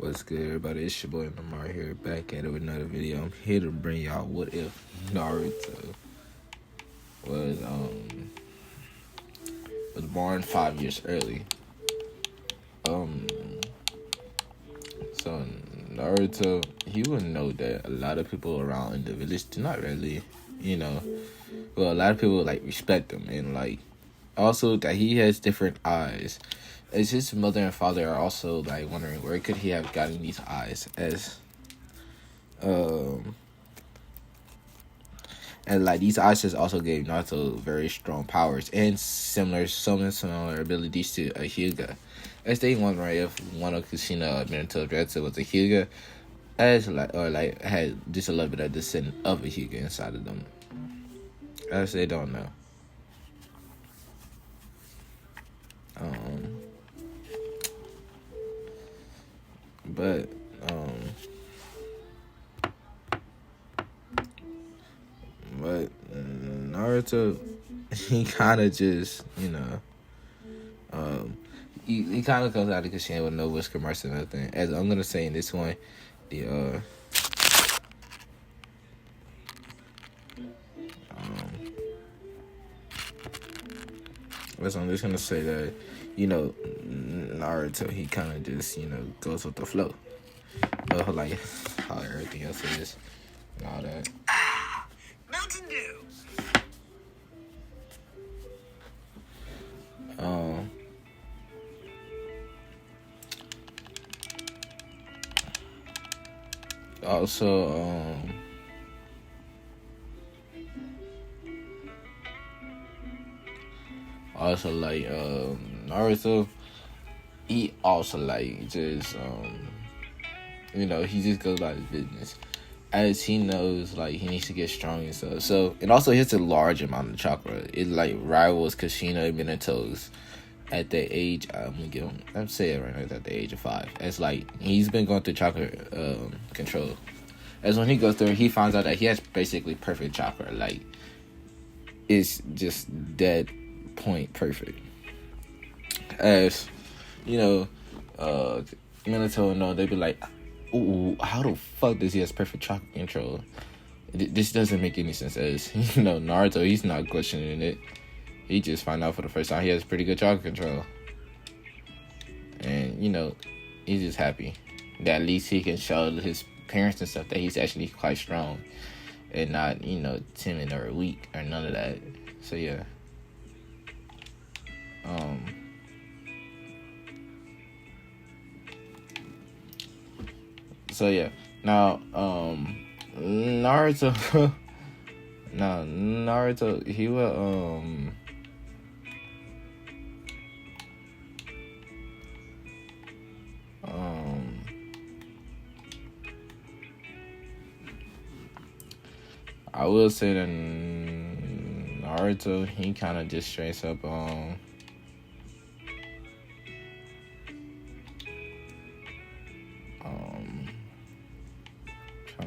What's good, everybody? It's your boy Lamar here, back at it with another video. I'm here to bring y'all what if Naruto was born 5 years early. So Naruto, he would know that a lot of people around in the village do not really, a lot of people respect him and also that he has different eyes. As his mother and father are also wondering where could he have gotten these eyes, and these eyes just also gave Naruto very strong powers and similar abilities to a Hyuga. As they wondering if one of Kushina Minato Dretsu was a Hyuga, had just a little bit of descent of a Hyuga inside of them. As they don't know. But Naruto, he kind of just, he kind of comes out of Kushina with no whisker marks or nothing. As I'm gonna say in this one, I'm just gonna say that, Naruto, he kind of just, goes with the flow. Like how everything else is and all that. Mountain Dew. Naruto, he also just he just goes about his business, as he knows he needs to get strong and stuff. So, and also he has a large amount of chakra. It rivals Kushina Minato's at the age. I'm saying right now, at the age of 5. It's he's been going through chakra control. As when he goes through, he finds out that he has basically perfect chakra. It's just dead point perfect. As Minato they be like, ooh, how the fuck does he have perfect chakra control? This doesn't make any sense. As Naruto, he's not questioning it. He just find out for the first time he has pretty good chakra control, and he's just happy that at least he can show his parents and stuff that he's actually quite strong and not timid or weak or none of that. So yeah. Now, Naruto, he will, I will say that Naruto, he kind of just straight up, trying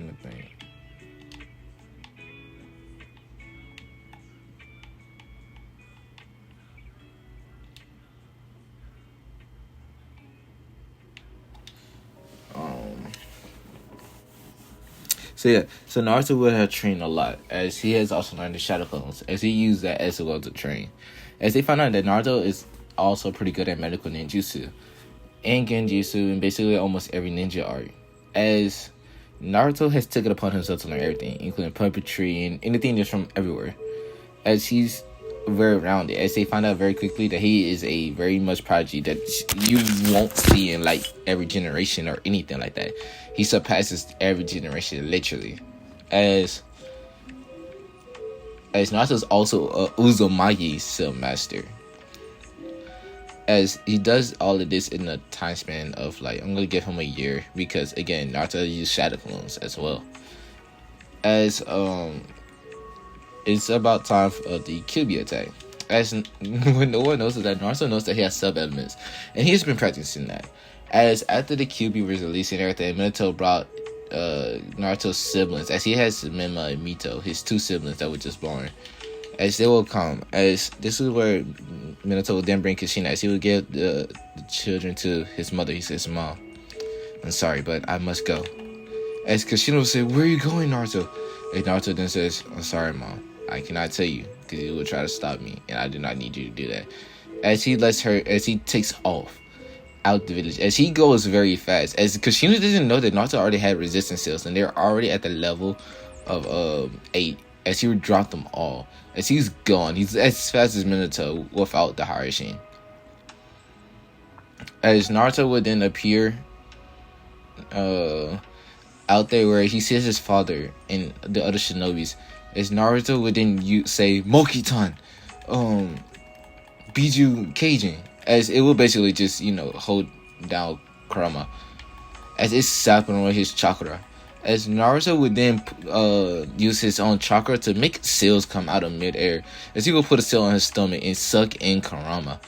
to think. So Naruto would have trained a lot, as he has also learned the Shadow Clones, as he used that as well to train. As they found out that Naruto is also pretty good at medical ninjutsu and genjutsu and basically almost every ninja art, as Naruto has taken it upon himself to learn everything, including puppetry and anything just from everywhere, as he's very rounded. As they find out very quickly that he is a very much prodigy that you won't see in every generation or anything like that. He surpasses every generation literally, as Naruto is also a Uzumaki Silk Master, as he does all of this in a time span of I'm gonna give him a year, because again Naruto uses Shadow Clones as well. As it's about time for the Kyuubi attack. As when no one knows that Naruto knows that he has sub elements, and he's been practicing that. As after the Kyuubi was released and everything, Minato brought Naruto's siblings, as he has Mima and Mito, his 2 siblings that were just born. As they will come, as this is where Minato would then bring Kushina, as he would give the children to his mother, his mom. I'm sorry, but I must go. As Kushina will say, where are you going, Naruto? And Naruto then says, I'm sorry, Mom. I cannot tell you because you will try to stop me, and I do not need you to do that. As he takes off out the village, as he goes very fast, as Kushina didn't know that Naruto already had resistance cells, and they're already at the level of 8. As he would drop them all, as he's gone, he's as fast as Minato without the Harasshin. As Naruto would then appear out there where he sees his father and the other shinobis, as Naruto would then say Mokitan, Biju Keijin, as it will basically just hold down Kurama, as it's sapping away his chakra. As Naruto would then use his own chakra to make seals come out of midair, as he will put a seal on his stomach and suck in Kurama.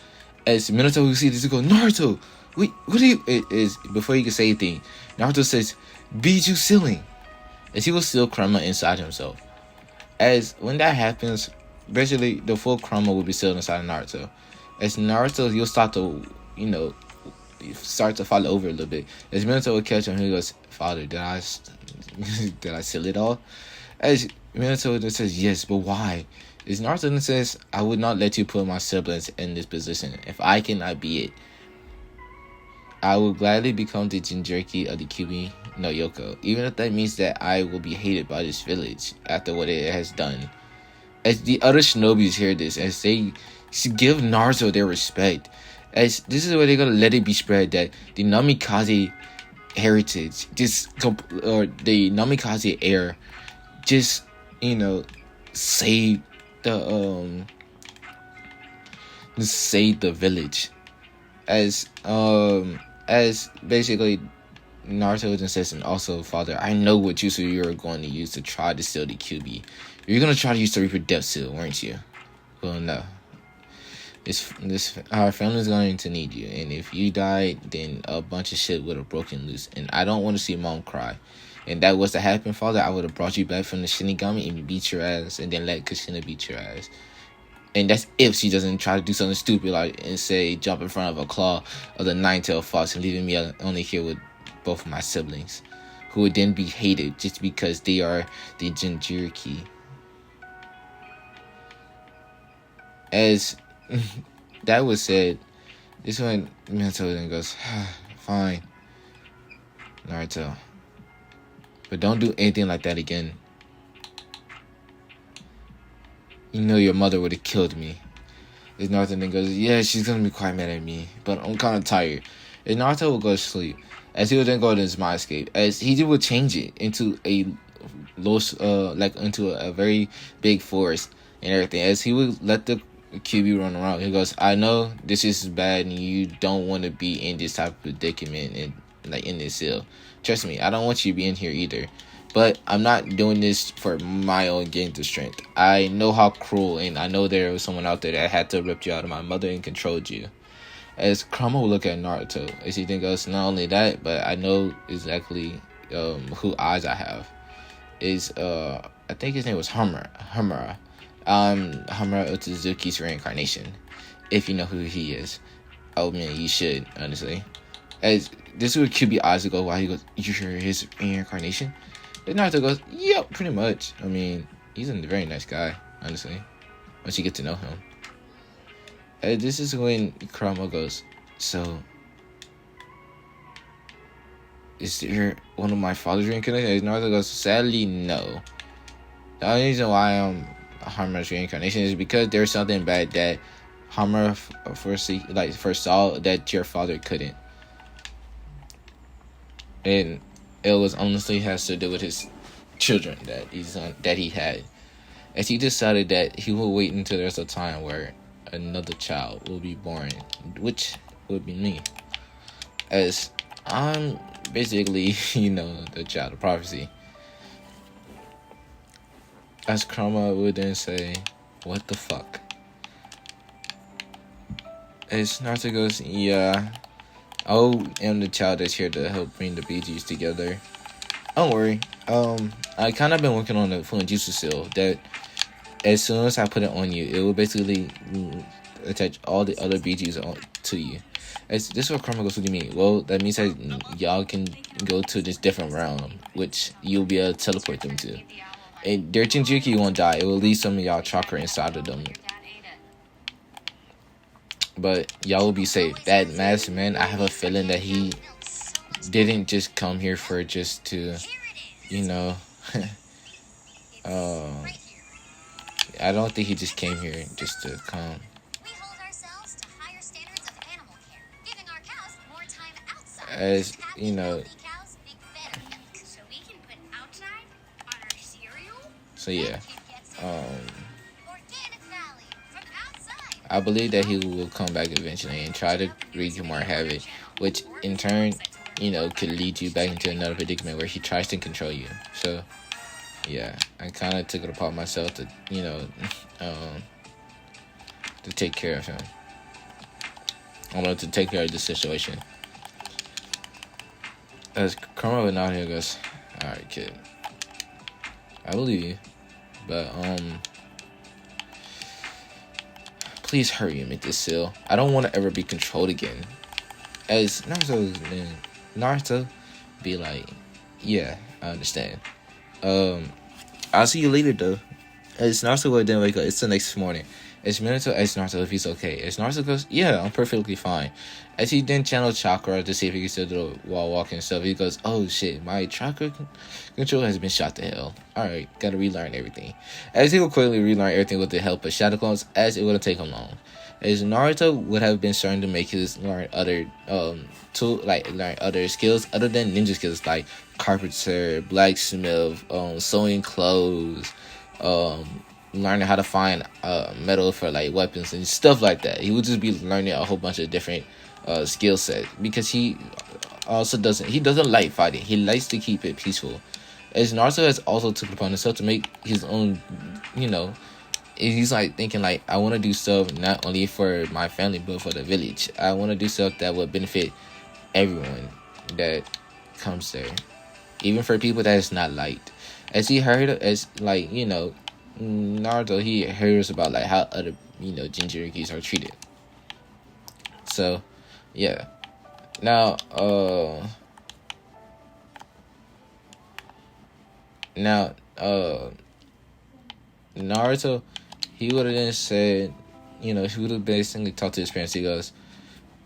As Minato will see this, he go, Naruto, wait, what do you? Before he can say anything, Naruto says, Biju sealing, as he will seal Kurama inside himself. As when that happens, basically the full Kurama will be sealed inside of Naruto. As Naruto, he'll start to, start to fall over a little bit. As Minato will catch him, he goes, Father, did I seal it all? As Minato then says, yes, but why? As Naruto then says, I would not let you put my siblings in this position. If I cannot be it, I will gladly become the Jinchuriki of the Kyuubi no Yoko, even if that means that I will be hated by this village after what it has done. As the other shinobis hear this, as they give Naruto their respect, as this is where they're gonna let it be spread that the Namikaze heritage, or the Namikaze heir, just saved the village. As basically Naruto then says, and also, Father, I know what jutsu you're going to use to try to steal the Kyuubi. You're going to try to use the Reaper Death Seal, weren't you? Well, no. Our family's going to need you, and if you died, then a bunch of shit would have broken loose, and I don't want to see Mom cry. And that was to happen, Father, I would have brought you back from the Shinigami and beat your ass, and then let Kushina beat your ass. And that's if she doesn't try to do something stupid and say jump in front of a claw of the nine-tailed fox and leaving me only here with both of my siblings, who would then be hated just because they are the Jinchuriki. As that was said, this one Minato then goes, fine, Naruto, but don't do anything like that again. Your mother would have killed me. As Naruto then goes, yeah, she's gonna be quite mad at me, but I'm kind of tired. And Naruto will go to sleep. As he would then go to his mind escape, as he would change it into into a very big forest and everything. As he would let the Kyuubi run around, he goes, I know this is bad and you don't want to be in this type of predicament and in this cell. Trust me, I don't want you to be in here either. But I'm not doing this for my own gain to strength. I know how cruel, and I know there was someone out there that had to rip you out of my mother and controlled you. As Kurama will look at Naruto, as he then goes, not only that, but I know exactly who eyes I have. I think his name was Hamura. Hamura Otsutsuki's reincarnation. If you know who he is. Oh man, you should, honestly. As this would Kyuubi eyes go, while he goes, you sure his reincarnation? And Naruto goes, yep, pretty much. I mean, he's a very nice guy, honestly, once you get to know him. And this is when Kurama goes, so, is there one of my father's reincarnations? And Naruto goes, sadly, no. The only reason why I'm Hamura's reincarnation is because there's something bad that Hamura foresaw that your father couldn't. And it was honestly has to do with his children that he had. As he decided that he will wait until there's a time where another child will be born, which would be me. As I'm basically, the child of prophecy. As Kurama would then say, what the fuck? As Naruto goes, yeah, I am the child that's here to help bring the BGs together. Don't worry. I kind of been working on the Fuinjutsu seal that as soon as I put it on you, it will basically attach all the other BGs to you. As this is what Kurama goes, what do you mean? Well, that means that y'all can go to this different realm, which you'll be able to teleport them to. And their Jinchuriki won't die. It will leave some of y'all chakra inside of them. But y'all will be safe. That masked man, I have a feeling that he didn't just come here for just to, I don't think he just came here just to come. As so yeah, I believe that he will come back eventually and try to wreak more havoc, which in turn, could lead you back into another predicament where he tries to control you. So yeah, I kind of took it upon myself to, to take care of him. To take care of this situation. As Karma went out here goes, alright, kid. I believe you. But, please hurry and make this seal. I don't want to ever be controlled again. As Naruto be like, yeah, I understand. I'll see you later, though. As Naruto didn't wake up, it's the next morning. As Minato asks Naruto if he's okay. As Naruto goes, yeah, I'm perfectly fine. As he then channels chakra to see if he can still do the wall walking stuff, he goes, oh shit, my chakra control has been shot to hell. Alright, gotta relearn everything. As he will quickly relearn everything with the help of shadow clones, as it wouldn't take him long. As Naruto would have been starting to make his learn other learn other skills other than ninja skills like carpenter, blacksmith, sewing clothes, learning how to find metal for like weapons and stuff like that. He would just be learning a whole bunch of different skill sets because he also doesn't like fighting. He likes to keep it peaceful. As Naruto has also took it upon himself to make his own, he's like thinking like, I want to do stuff not only for my family but for the village. I want to do stuff that would benefit everyone that comes there, even for people that is not liked. As he heard, Naruto, he hears about like how other Jinchurikis are treated. So yeah, now Naruto, he would have then said, he would have basically talked to his parents. He goes,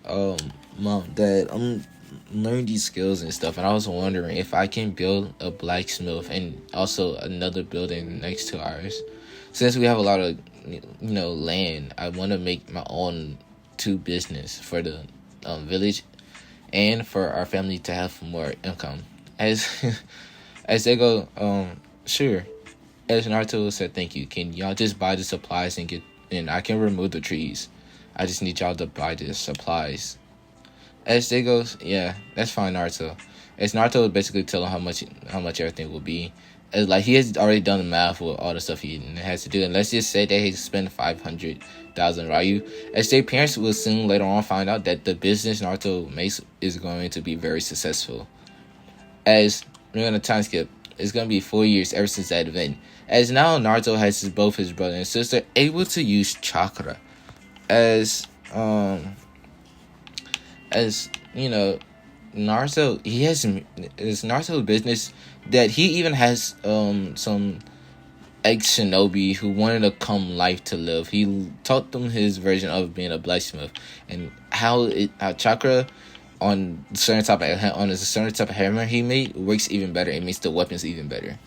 Mom, Dad, I'm learning these skills and stuff, and I was wondering if I can build a blacksmith and also another building next to ours. Since we have a lot of land, I want to make my own two business for the village and for our family to have more income. As they go, sure. As Naruto said, thank you. Can y'all just buy the supplies and I can remove the trees. I just need y'all to buy the supplies. As they goes, yeah, that's fine, Naruto. As Naruto would basically tell him how much everything will be. As like he has already done the math with all the stuff he has to do, and let's just say that he spent 500,000 Ryu. As their parents will soon later on find out that the business Naruto makes is going to be very successful. As we're gonna time skip, it's gonna be 4 years ever since that event. As now Naruto has both his brother and sister able to use chakra. As Naruto, it's Naruto's business that he even has some ex-shinobi who wanted to come life to live. He taught them his version of being a blacksmith and how chakra on a certain type of hammer he made works even better. It makes the weapons even better.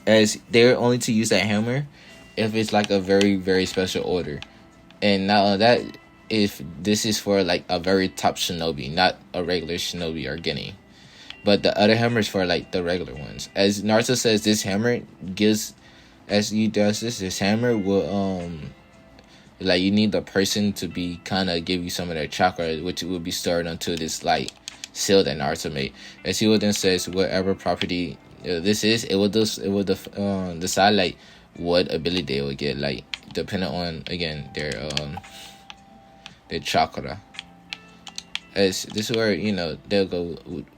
As they're only to use that hammer if it's like a very, very special order. And now that if this is for like a very top shinobi, not a regular shinobi or Guinea. But the other hammer is for like the regular ones. As Naruto says, this hammer gives, as he does this hammer will like you need the person to be kind of give you some of their chakra, which will be stored onto this like seal that Naruto made. As he will then says whatever property this is, it will decide like what ability they will get, like depending on again their chakra. As this is where they'll go.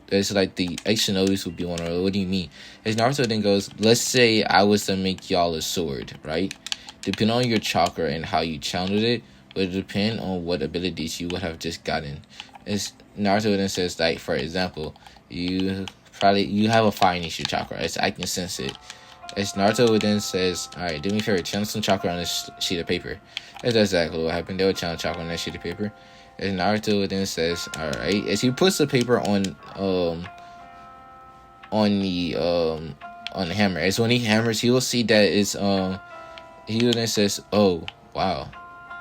It's like the ex-shinobis will be wondering, what do you mean? As Naruto then goes, let's say I was to make y'all a sword, right? Depending on your chakra and how you channeled it, would depend on what abilities you would have just gotten. It's Naruto then says, like, for example, you have a fire Nishu chakra. As I can sense it. As Naruto then says, alright, do me a favor, channel some chakra on this sheet of paper. That's exactly what happened. They would channel chakra on that sheet of paper. As Naruto then says, alright, as he puts the paper on the hammer. As when he hammers, he will see that it's he then says, "Oh wow,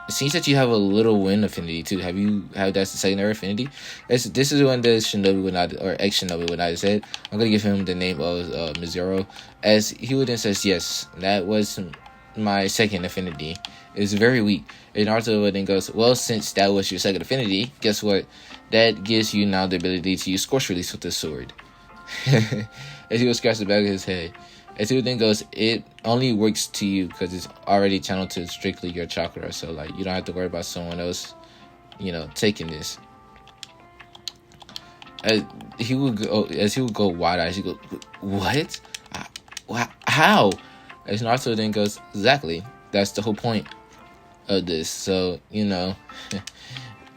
it seems that you have a little wind affinity too. Have you had that secondary affinity?" This is when the Shinobi would not, or ex Shinobi would not have said. I'm gonna give him the name of Mizuro. As he would then says, "Yes, that was my second affinity. It's very weak." And Naruto then goes, "Well, since that was your second affinity, guess what? That gives you now the ability to use Scorch Release with the sword." As he will scratch the back of his head. As he then goes, it only works to you because it's already channeled to strictly your chakra. So, like, you don't have to worry about someone else, taking this. As he would go wide eyes, he go, "What? How?" As Naruto then goes, "Exactly. That's the whole point of this. So,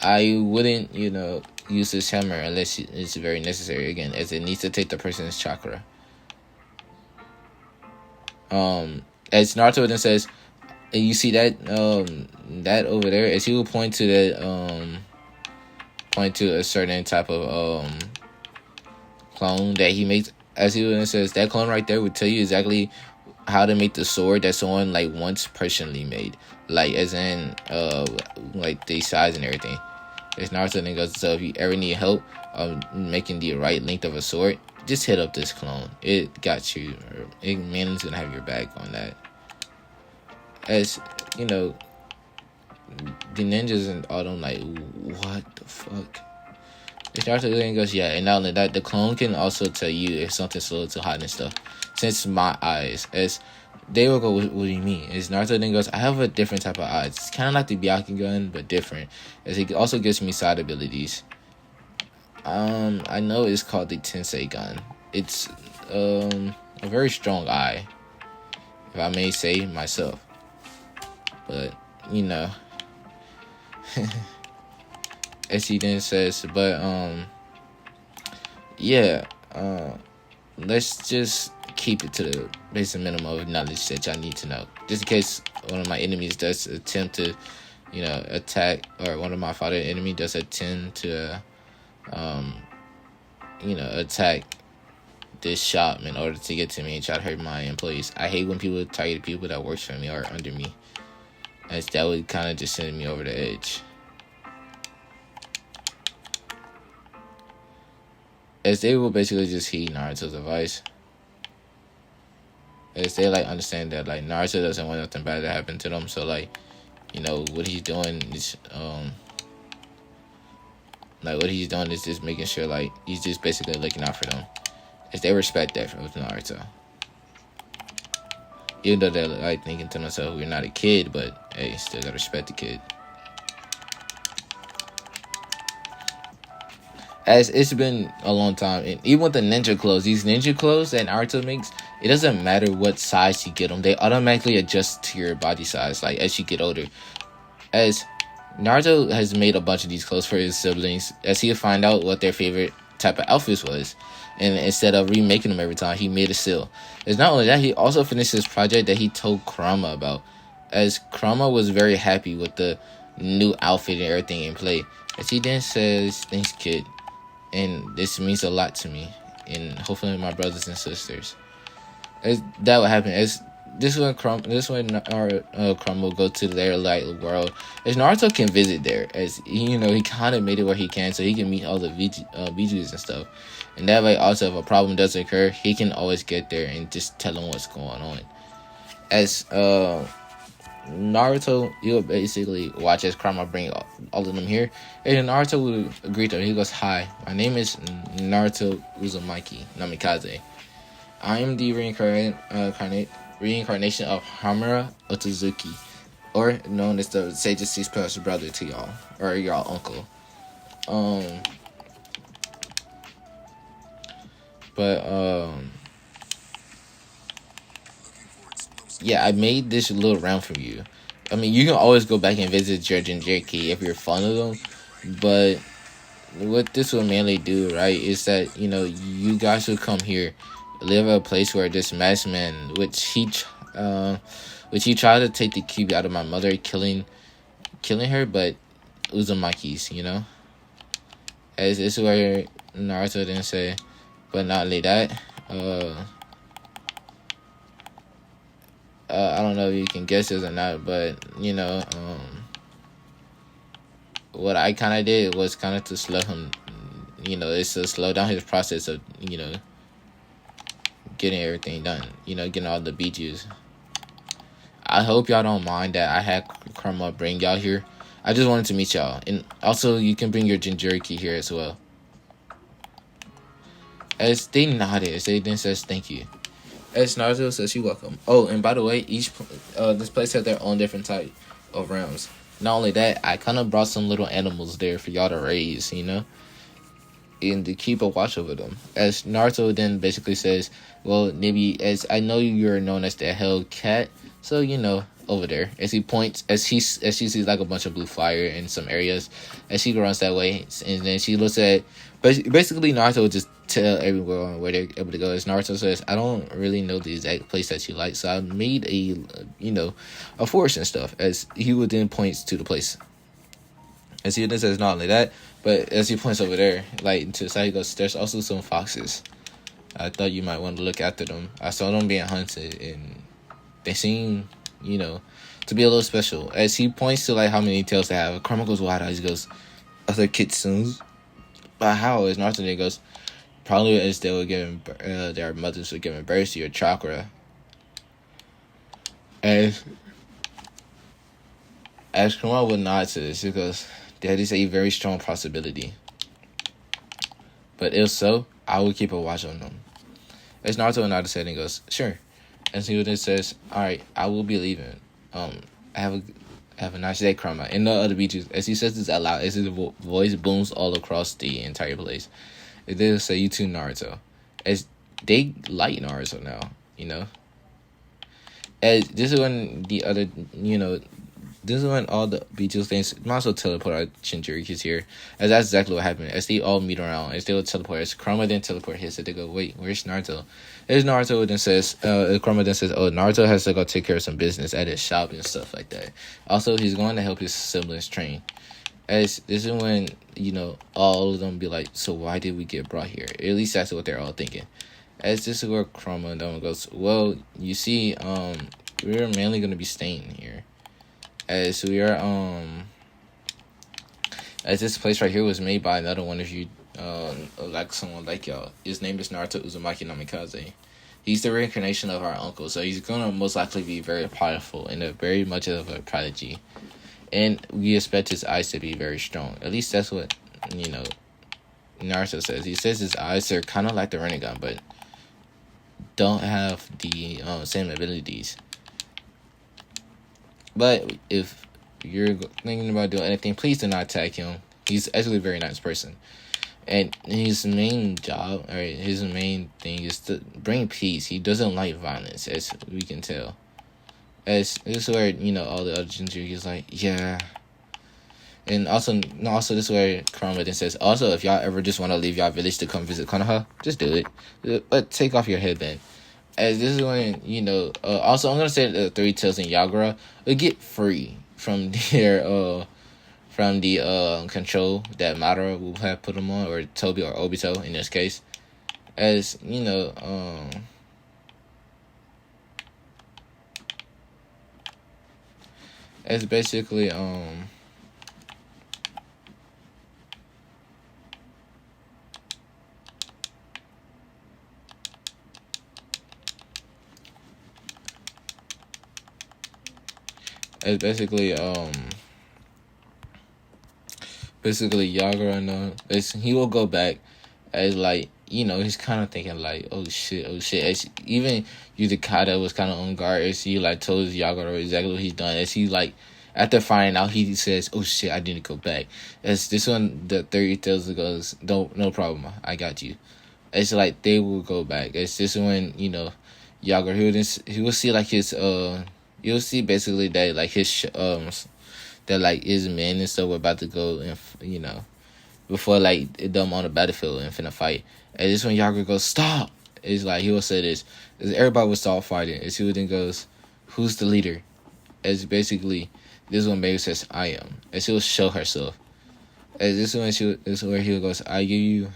I wouldn't, use this hammer unless it's very necessary, again, as it needs to take the person's chakra." As Naruto then says, you see that that over there, as he will point to that point to a certain type of clone that he makes. As he then says, that clone right there would tell you exactly how to make the sword that someone like once personally made, like as in like the size and everything. As Naruto then goes, so if you ever need help making the right length of a sword, just hit up this clone. It got you. Man's gonna have your back on that. As the ninjas and all them, like, what the fuck? Naruto then goes, yeah, and not only that, the clone can also tell you if something's a little hot and stuff. Since my eyes, as they will go, what do you mean? As Naruto then goes, I have a different type of eyes. It's kind of like the Byakugan, but different. As it also gives me side abilities. I know it's called the Tensei gun. It's a very strong eye, if I may say myself. But as he then says, but yeah, let's just keep it to the basic minimum of knowledge that y'all need to know, just in case one of my enemies does attempt to, attack, or one of my father enemy does attempt to, attack this shop in order to get to me and try to hurt my employees. I hate when people target people that works for me or under me, as that would kind of just send me over the edge. As they will basically just heed Naruto's advice. As they understand that Naruto doesn't want nothing bad to happen to them, so what he's doing is what he's doing is just making sure he's just basically looking out for them. As they respect that from Naruto. Even though they're thinking to themselves, we're not a kid, but hey, still gotta respect the kid. As it's been a long time, and even with the ninja clothes, these ninja clothes that Naruto makes, it doesn't matter what size you get them, they automatically adjust to your body size, as you get older. As Naruto has made a bunch of these clothes for his siblings, as he'll find out what their favorite type of outfits was, and instead of remaking them every time, he made a seal. As not only that, he also finished his project that he told Kurama about, as Kurama was very happy with the new outfit and everything in play. As he then says, "Thanks, kid. And this means a lot to me, and hopefully my brothers and sisters." As that would happen. As this when Kurama will go to their world. As Naruto can visit there, as he kind of made it where he can, so he can meet all the Bijus and stuff. And that way, also, if a problem does occur, he can always get there and just tell them what's going on. As Naruto, he'll basically watch as Kurama bring all of them here, and Naruto will agree to him. He goes, "Hi, my name is Naruto Uzumaki Namikaze. I am the reincarnation of Hamura Otozuki, or known as the Sage of Six Pillars brother to y'all, or y'all uncle." Yeah, I made this little round for you. I mean, you can always go back and visit Judge and Jerky if you're fond of them, but what this will mainly do, right, is that you guys will come here, live at a place where this masked man, which he tried to take the cube out of my mother, killing her, but Uzumaki's, as this is where Naruto didn't say, but not only that, I don't know if you can guess this or not, but what I kind of did was kind of to slow him, it's to slow down his process of, getting everything done, getting all the beaches. I hope y'all don't mind that I had Karma bring y'all here. I just wanted to meet y'all. And also, you can bring your Jinchuriki here as well. As they nodded, as they then says thank you. As Naruto says, you're welcome. Oh, and by the way, this place has their own different type of realms. Not only that, I kind of brought some little animals there for y'all to raise, and to keep a watch over them. As Naruto then basically says, well, maybe as I know you're known as the Hell Cat, so over there. As he points, as she sees like a bunch of blue fire in some areas, as she runs that way, and then she looks at. Basically, Naruto will just tell everyone where they're able to go. As Naruto says, I don't really know the exact place that you like, so I made a forest and stuff. As he would then points to the place. As he then says, not only that, but as he points over there, like to the side, he goes, there's also some foxes. I thought you might want to look after them. I saw them being hunted, and they seem, to be a little special. As he points to like how many tails they have, Karma goes wide eyes. He goes, other kitsunes. But how is Naruto goes, probably as they were giving their mothers were giving birth to your chakra. As Kuma would nod to this, he goes, that is a very strong possibility. But if so, I will keep a watch on them. As Naruto nodded said, he goes, sure. And he then says, alright, I will be leaving. Have a nice day, Karma. In the other beaches, as he says this out loud, as his voice booms all across the entire place. It does say, you too, Naruto. As they like Naruto now, As this is when this is when all the beaches things might as well teleport our Jinchurikis here. As that's exactly what happened. As they all meet around, as they will teleport, as Karma then teleport his, so they go, wait, where's Naruto? As Naruto then says, Karma then says, oh, Naruto has to go take care of some business at his shop and stuff like that. Also, he's going to help his siblings train. As this is when, all of them be like, so why did we get brought here? At least that's what they're all thinking. As this is where Karma then goes, well, you see, we're mainly going to be staying here. As we are, as this place right here was made by another one of you, like someone like y'all. His name is Naruto Uzumaki Namikaze. He's the reincarnation of our uncle, so he's gonna most likely be very powerful and very much of a prodigy. And we expect his eyes to be very strong. At least that's what, Naruto says. He says his eyes are kind of like the Rinnegan, but don't have the same abilities. But if you're thinking about doing anything, please do not attack him. He's actually a very nice person. And his main job, or his main thing, is to bring peace. He doesn't like violence, as we can tell. As this is where, all the other Jinchuriki is like, yeah. And also this is where Karma then says, also, if y'all ever just want to leave y'all village to come visit Konoha, just do it. But take off your headband. As this is when, also I'm going to say the Three Tails and Yagura will get free from their, from the control that Madara will have put them on, or Tobi or Obito in this case. As, as basically, it's basically Yagura, he will go back as like, he's kind of thinking like, oh shit. As even Yudhikata was kind of on guard as he like told Yagura exactly what he's done. As he like, after finding out, he says, oh shit, I didn't go back. As this one, the 30 Tails goes, no problem, I got you. It's like they will go back. It's this when, Yagura, he will see like his, you'll see basically that like his, that like his men and stuff were about to go and, before like them on the battlefield and finna fight. And this when Yager goes, stop. It's like he will say this. Is everybody will start fighting. And she then goes, who's the leader? As basically this is when Baby says, I am. And she will show herself. And this is where he goes, I give you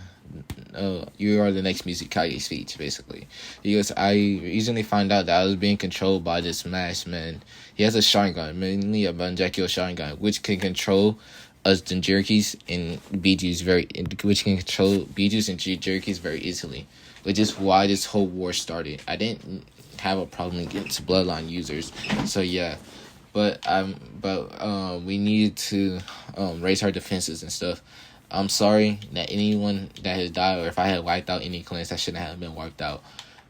you are the next Mizukage speech, basically. He goes, I recently found out that I was being controlled by this masked man. He has a Sharingan, mainly a Banjakyo Sharingan, which can control us Jinchurikis and Bijus which can control Bijus and Jinchurikis very easily. Which is why this whole war started. I didn't have a problem against bloodline users, so yeah. But we needed to raise our defenses and stuff. I'm sorry that anyone that has died, or if I had wiped out any clans that shouldn't have been wiped out.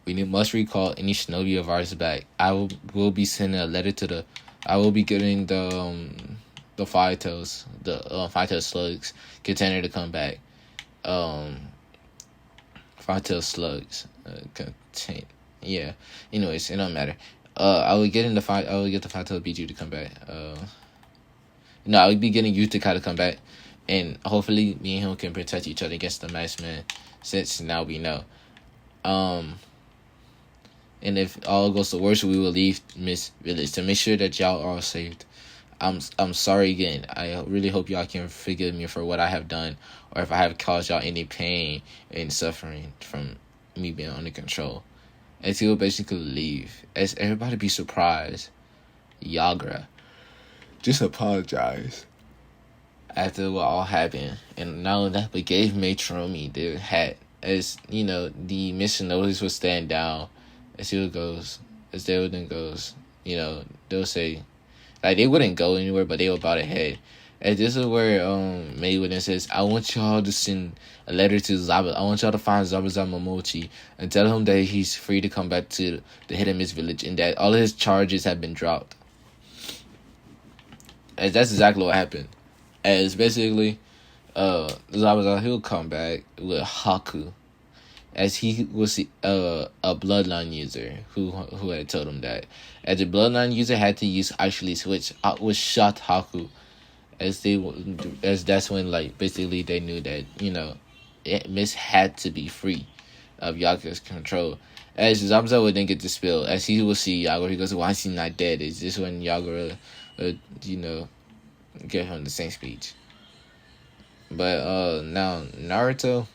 We must recall any shinobi of ours back. I will be sending a letter to the. I will be getting the Five Tails Slugs container to come back. Five Tails Slugs contain. Yeah. Anyways, it don't matter. I will get the Five Tails Biju to come back. No, I will be getting Utica to come back. And hopefully me and him can protect each other against the masked man, since now we know. And if all goes to worse, we will leave Miss Village to make sure that y'all are all saved. I'm sorry again. I really hope y'all can forgive me for what I have done, or if I have caused y'all any pain and suffering from me being under control. And he will basically leave. As everybody be surprised, Yagra just apologize after what all happened. And not only that, but gave Matromi the hat. As the mission notice would stand down. As they then goes, they'll say, like, they wouldn't go anywhere, but they were about ahead. And this is where Mayweather says, I want y'all to send a letter to Zaba. I want y'all to find Zabuza Momochi and tell him that he's free to come back to the Hidden Mist village and that all of his charges have been dropped. And that's exactly what happened. As basically, Zabuza, he'll come back with Haku, as he was a bloodline user who had told him that. As the bloodline user had to use actually switch, was shot Haku, as that's when basically they knew that Miss had to be free of Yaga's control. As Zabuza would then get the spill, as he will see Yaga, he goes, why is he not dead? Is this when Yaga give him the same speech? But now Naruto,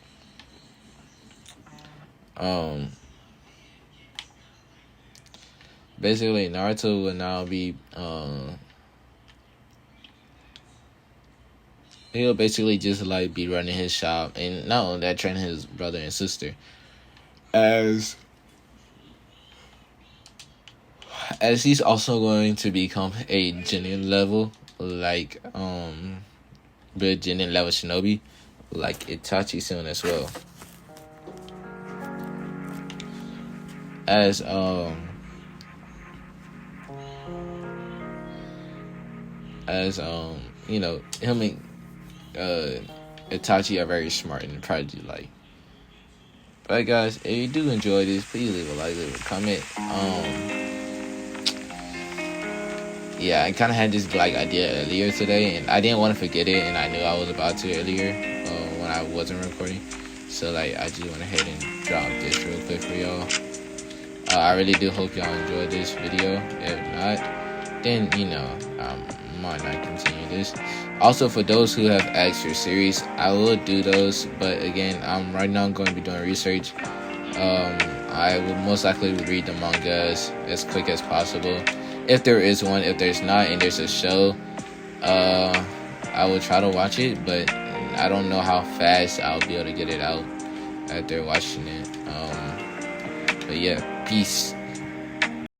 basically Naruto will now be he'll basically just be running his shop, and not only that, training his brother and sister, as he's also going to become a genin level, but genin level shinobi, like Itachi soon as well. As him and Itachi are very smart and probably But guys, if you do enjoy this, please leave a like, leave a comment. Yeah, I kind of had this idea earlier today, and I didn't want to forget it, and I knew I was about to earlier when I wasn't recording. So I just went ahead and dropped this real quick for y'all. I really do hope y'all enjoyed this video. If not, then I might not continue this. Also, for those who have asked for series, I will do those, but again, right now I'm going to be doing research. I will most likely read the mangas as quick as possible. If there is one, if there's not, and there's a show, I will try to watch it, but I don't know how fast I'll be able to get it out after watching it. But yeah, peace.